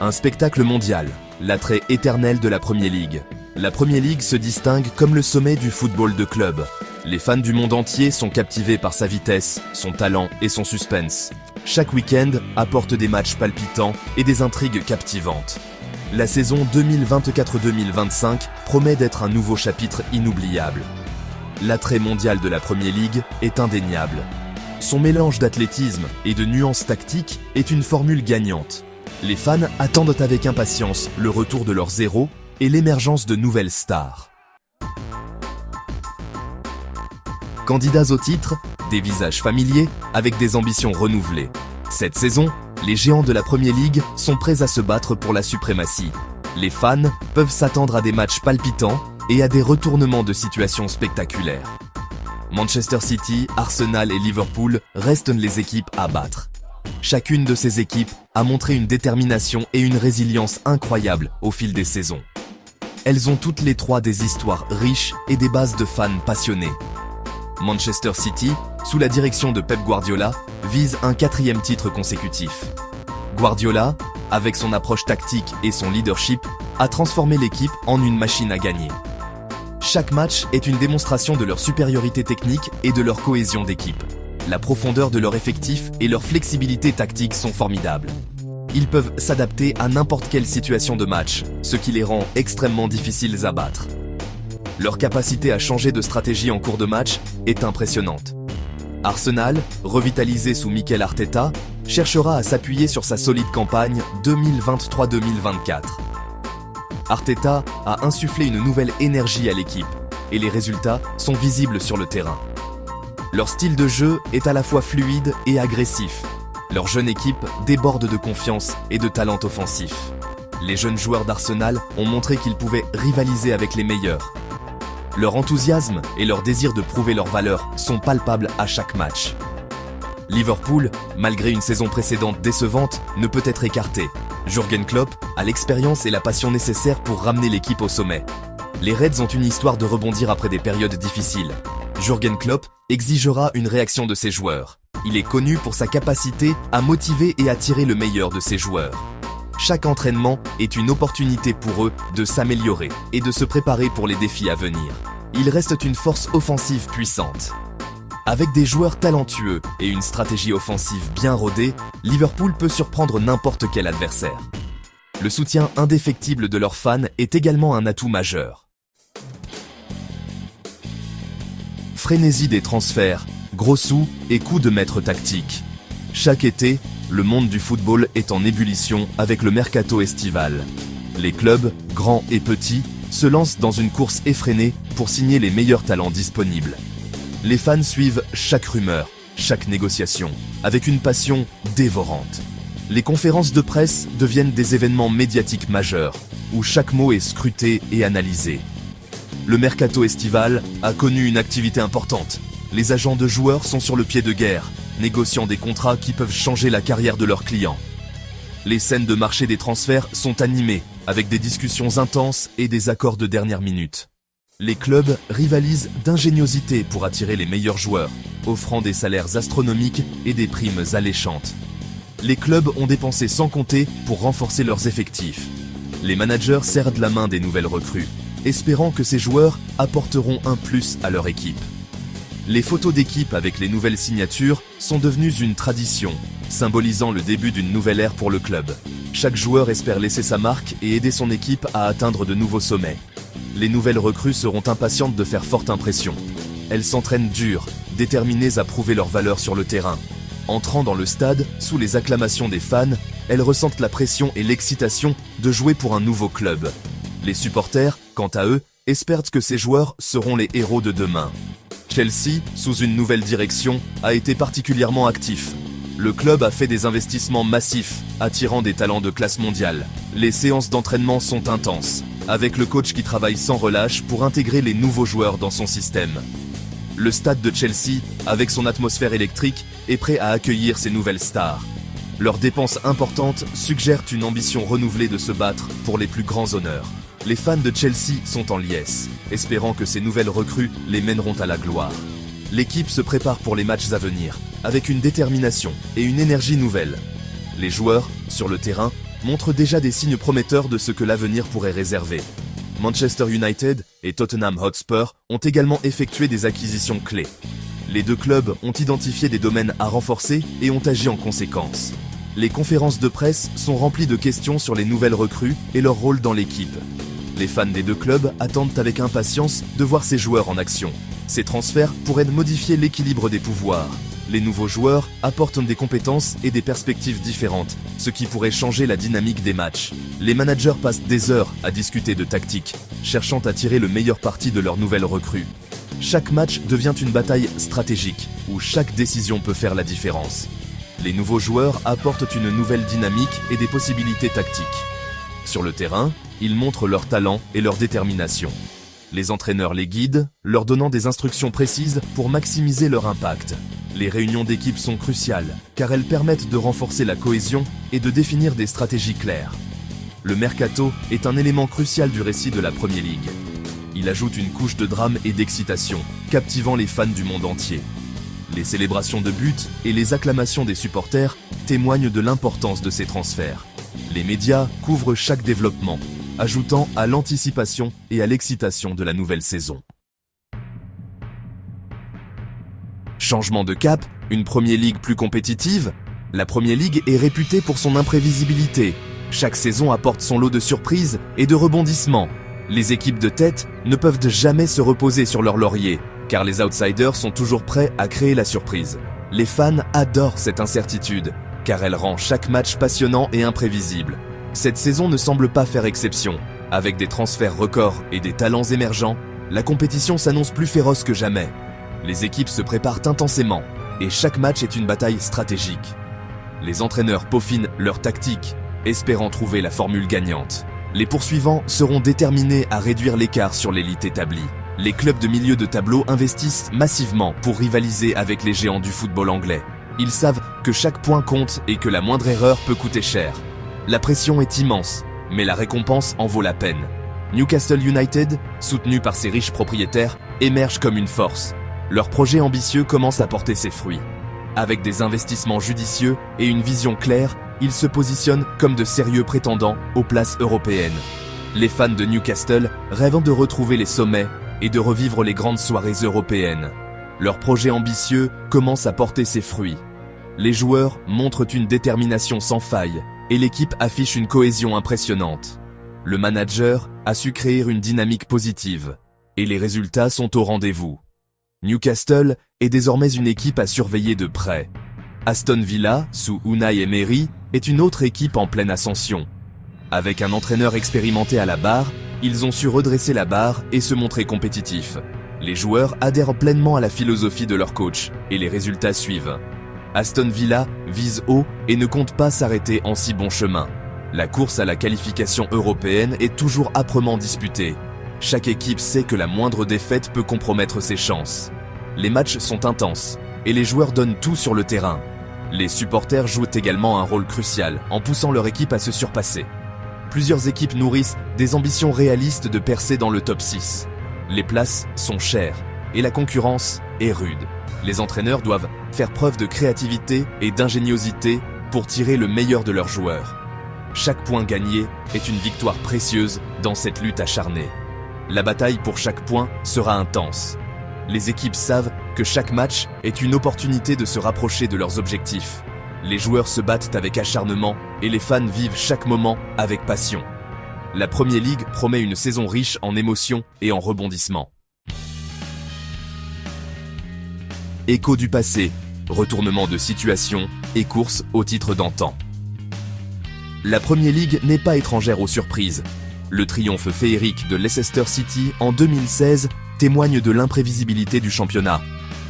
Un spectacle mondial, l'attrait éternel de la Premier League. La Premier League se distingue comme le sommet du football de club. Les fans du monde entier sont captivés par sa vitesse, son talent et son suspense. Chaque week-end apporte des matchs palpitants et des intrigues captivantes. La saison 2024-2025 promet d'être un nouveau chapitre inoubliable. L'attrait mondial de la Premier League est indéniable. Son mélange d'athlétisme et de nuances tactiques est une formule gagnante. Les fans attendent avec impatience le retour de leurs héros et l'émergence de nouvelles stars. Candidats au titre, des visages familiers avec des ambitions renouvelées. Cette saison, les géants de la Premier League sont prêts à se battre pour la suprématie. Les fans peuvent s'attendre à des matchs palpitants et à des retournements de situations spectaculaires. Manchester City, Arsenal et Liverpool restent les équipes à battre. Chacune de ces équipes a montré une détermination et une résilience incroyables au fil des saisons. Elles ont toutes les trois des histoires riches et des bases de fans passionnés. Manchester City, sous la direction de Pep Guardiola, vise un 4e titre consécutif. Guardiola, avec son approche tactique et son leadership, a transformé l'équipe en une machine à gagner. Chaque match est une démonstration de leur supériorité technique et de leur cohésion d'équipe. La profondeur de leur effectif et leur flexibilité tactique sont formidables. Ils peuvent s'adapter à n'importe quelle situation de match, ce qui les rend extrêmement difficiles à battre. Leur capacité à changer de stratégie en cours de match est impressionnante. Arsenal, revitalisé sous Mikel Arteta, cherchera à s'appuyer sur sa solide campagne 2023-2024. Arteta a insufflé une nouvelle énergie à l'équipe, et les résultats sont visibles sur le terrain. Leur style de jeu est à la fois fluide et agressif. Leur jeune équipe déborde de confiance et de talent offensif. Les jeunes joueurs d'Arsenal ont montré qu'ils pouvaient rivaliser avec les meilleurs. Leur enthousiasme et leur désir de prouver leur valeur sont palpables à chaque match. Liverpool, malgré une saison précédente décevante, ne peut être écarté. Jürgen Klopp a l'expérience et la passion nécessaires pour ramener l'équipe au sommet. Les Reds ont une histoire de rebondir après des périodes difficiles. Jürgen Klopp exigera une réaction de ses joueurs. Il est connu pour sa capacité à motiver et attirer le meilleur de ses joueurs. Chaque entraînement est une opportunité pour eux de s'améliorer et de se préparer pour les défis à venir. Ils restent une force offensive puissante. Avec des joueurs talentueux et une stratégie offensive bien rodée, Liverpool peut surprendre n'importe quel adversaire. Le soutien indéfectible de leurs fans est également un atout majeur. Frénésie des transferts, gros sous et coups de maître tactique. Chaque été, le monde du football est en ébullition avec le mercato estival. Les clubs, grands et petits, se lancent dans une course effrénée pour signer les meilleurs talents disponibles. Les fans suivent chaque rumeur, chaque négociation, avec une passion dévorante. Les conférences de presse deviennent des événements médiatiques majeurs, où chaque mot est scruté et analysé. Le mercato estival a connu une activité importante. Les agents de joueurs sont sur le pied de guerre, négociant des contrats qui peuvent changer la carrière de leurs clients. Les scènes de marché des transferts sont animées, avec des discussions intenses et des accords de dernière minute. Les clubs rivalisent d'ingéniosité pour attirer les meilleurs joueurs, offrant des salaires astronomiques et des primes alléchantes. Les clubs ont dépensé sans compter pour renforcer leurs effectifs. Les managers serrent de la main des nouvelles recrues, espérant que ces joueurs apporteront un plus à leur équipe. Les photos d'équipe avec les nouvelles signatures sont devenues une tradition, symbolisant le début d'une nouvelle ère pour le club. Chaque joueur espère laisser sa marque et aider son équipe à atteindre de nouveaux sommets. Les nouvelles recrues seront impatientes de faire forte impression. Elles s'entraînent dur, déterminées à prouver leur valeur sur le terrain. Entrant dans le stade, sous les acclamations des fans, elles ressentent la pression et l'excitation de jouer pour un nouveau club. Les supporters, quant à eux, espèrent que ces joueurs seront les héros de demain. Chelsea, sous une nouvelle direction, a été particulièrement actif. Le club a fait des investissements massifs, attirant des talents de classe mondiale. Les séances d'entraînement sont intenses, avec le coach qui travaille sans relâche pour intégrer les nouveaux joueurs dans son système. Le stade de Chelsea, avec son atmosphère électrique, est prêt à accueillir ces nouvelles stars. Leurs dépenses importantes suggèrent une ambition renouvelée de se battre pour les plus grands honneurs. Les fans de Chelsea sont en liesse, espérant que ces nouvelles recrues les mèneront à la gloire. L'équipe se prépare pour les matchs à venir, avec une détermination et une énergie nouvelle. Les joueurs, sur le terrain, montrent déjà des signes prometteurs de ce que l'avenir pourrait réserver. Manchester United et Tottenham Hotspur ont également effectué des acquisitions clés. Les deux clubs ont identifié des domaines à renforcer et ont agi en conséquence. Les conférences de presse sont remplies de questions sur les nouvelles recrues et leur rôle dans l'équipe. Les fans des deux clubs attendent avec impatience de voir ces joueurs en action. Ces transferts pourraient modifier l'équilibre des pouvoirs. Les nouveaux joueurs apportent des compétences et des perspectives différentes, ce qui pourrait changer la dynamique des matchs. Les managers passent des heures à discuter de tactiques, cherchant à tirer le meilleur parti de leurs nouvelles recrues. Chaque match devient une bataille stratégique, où chaque décision peut faire la différence. Les nouveaux joueurs apportent une nouvelle dynamique et des possibilités tactiques. Sur le terrain, ils montrent leur talent et leur détermination. Les entraîneurs les guident, leur donnant des instructions précises pour maximiser leur impact. Les réunions d'équipe sont cruciales, car elles permettent de renforcer la cohésion et de définir des stratégies claires. Le mercato est un élément crucial du récit de la Premier League. Il ajoute une couche de drame et d'excitation, captivant les fans du monde entier. Les célébrations de buts et les acclamations des supporters témoignent de l'importance de ces transferts. Les médias couvrent chaque développement, ajoutant à l'anticipation et à l'excitation de la nouvelle saison. Changement de cap, une Premier League plus compétitive. La Premier League est réputée pour son imprévisibilité. Chaque saison apporte son lot de surprises et de rebondissements. Les équipes de tête ne peuvent jamais se reposer sur leurs lauriers, car les outsiders sont toujours prêts à créer la surprise. Les fans adorent cette incertitude, car elle rend chaque match passionnant et imprévisible. Cette saison ne semble pas faire exception. Avec des transferts records et des talents émergents, la compétition s'annonce plus féroce que jamais. Les équipes se préparent intensément, et chaque match est une bataille stratégique. Les entraîneurs peaufinent leurs tactiques, espérant trouver la formule gagnante. Les poursuivants seront déterminés à réduire l'écart sur l'élite établie. Les clubs de milieu de tableau investissent massivement pour rivaliser avec les géants du football anglais. Ils savent que chaque point compte et que la moindre erreur peut coûter cher. La pression est immense, mais la récompense en vaut la peine. Newcastle United, soutenu par ses riches propriétaires, émerge comme une force. Leur projet ambitieux commence à porter ses fruits. Avec des investissements judicieux et une vision claire, ils se positionnent comme de sérieux prétendants aux places européennes. Les fans de Newcastle rêvent de retrouver les sommets et de revivre les grandes soirées européennes. Leur projet ambitieux commence à porter ses fruits. Les joueurs montrent une détermination sans faille et l'équipe affiche une cohésion impressionnante. Le manager a su créer une dynamique positive et les résultats sont au rendez-vous. Newcastle est désormais une équipe à surveiller de près. Aston Villa, sous Unai Emery, est une autre équipe en pleine ascension. Avec un entraîneur expérimenté à la barre, ils ont su redresser la barre et se montrer compétitifs. Les joueurs adhèrent pleinement à la philosophie de leur coach et les résultats suivent. Aston Villa vise haut et ne compte pas s'arrêter en si bon chemin. La course à la qualification européenne est toujours âprement disputée. Chaque équipe sait que la moindre défaite peut compromettre ses chances. Les matchs sont intenses et les joueurs donnent tout sur le terrain. Les supporters jouent également un rôle crucial en poussant leur équipe à se surpasser. Plusieurs équipes nourrissent des ambitions réalistes de percer dans le top 6. Les places sont chères et la concurrence est rude. Les entraîneurs doivent faire preuve de créativité et d'ingéniosité pour tirer le meilleur de leurs joueurs. Chaque point gagné est une victoire précieuse dans cette lutte acharnée. La bataille pour chaque point sera intense. Les équipes savent que chaque match est une opportunité de se rapprocher de leurs objectifs. Les joueurs se battent avec acharnement et les fans vivent chaque moment avec passion. La Premier League promet une saison riche en émotions et en rebondissements. Écho du passé, retournement de situation et course au titre d'antan. La Premier League n'est pas étrangère aux surprises. Le triomphe féerique de Leicester City en 2016 témoigne de l'imprévisibilité du championnat.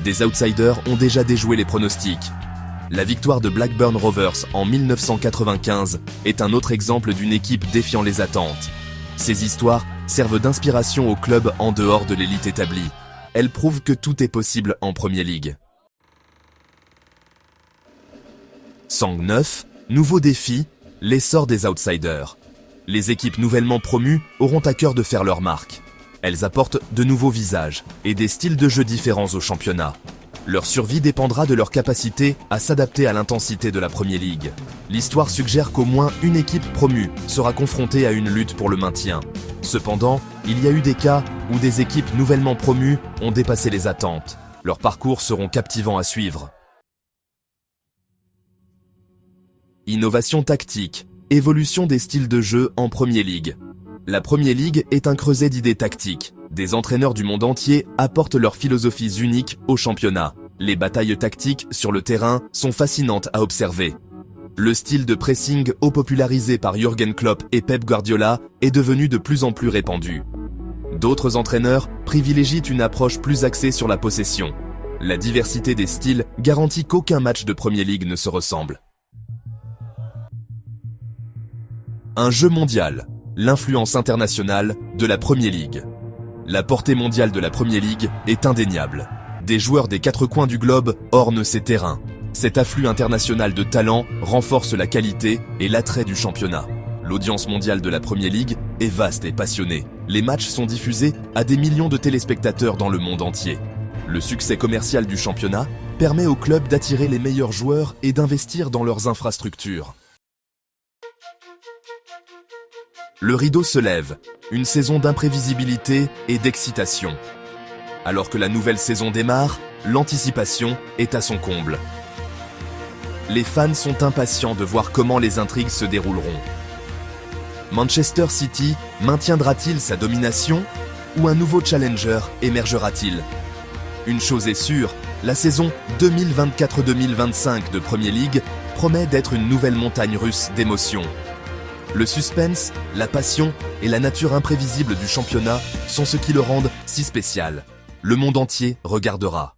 Des outsiders ont déjà déjoué les pronostics. La victoire de Blackburn Rovers en 1995 est un autre exemple d'une équipe défiant les attentes. Ces histoires servent d'inspiration aux clubs en dehors de l'élite établie. Elles prouvent que tout est possible en Premier League. Sang 9, nouveau défi, l'essor des outsiders. Les équipes nouvellement promues auront à cœur de faire leur marque. Elles apportent de nouveaux visages et des styles de jeu différents au championnat. Leur survie dépendra de leur capacité à s'adapter à l'intensité de la Premier League. L'histoire suggère qu'au moins une équipe promue sera confrontée à une lutte pour le maintien. Cependant, il y a eu des cas où des équipes nouvellement promues ont dépassé les attentes. Leurs parcours seront captivants à suivre. Innovation tactique, évolution des styles de jeu en Premier League. La Premier League est un creuset d'idées tactiques. Des entraîneurs du monde entier apportent leurs philosophies uniques au championnat. Les batailles tactiques sur le terrain sont fascinantes à observer. Le style de pressing haut popularisé par Jürgen Klopp et Pep Guardiola est devenu de plus en plus répandu. D'autres entraîneurs privilégient une approche plus axée sur la possession. La diversité des styles garantit qu'aucun match de Premier League ne se ressemble. Un jeu mondial, l'influence internationale de la Premier League. La portée mondiale de la Premier League est indéniable. Des joueurs des quatre coins du globe ornent ces terrains. Cet afflux international de talents renforce la qualité et l'attrait du championnat. L'audience mondiale de la Premier League est vaste et passionnée. Les matchs sont diffusés à des millions de téléspectateurs dans le monde entier. Le succès commercial du championnat permet aux clubs d'attirer les meilleurs joueurs et d'investir dans leurs infrastructures. Le rideau se lève, une saison d'imprévisibilité et d'excitation. Alors que la nouvelle saison démarre, l'anticipation est à son comble. Les fans sont impatients de voir comment les intrigues se dérouleront. Manchester City maintiendra-t-il sa domination ou un nouveau challenger émergera-t-il? Une chose est sûre, la saison 2024-2025 de Premier League promet d'être une nouvelle montagne russe d'émotions. Le suspense, la passion et la nature imprévisible du championnat sont ce qui le rendent si spécial. Le monde entier regardera.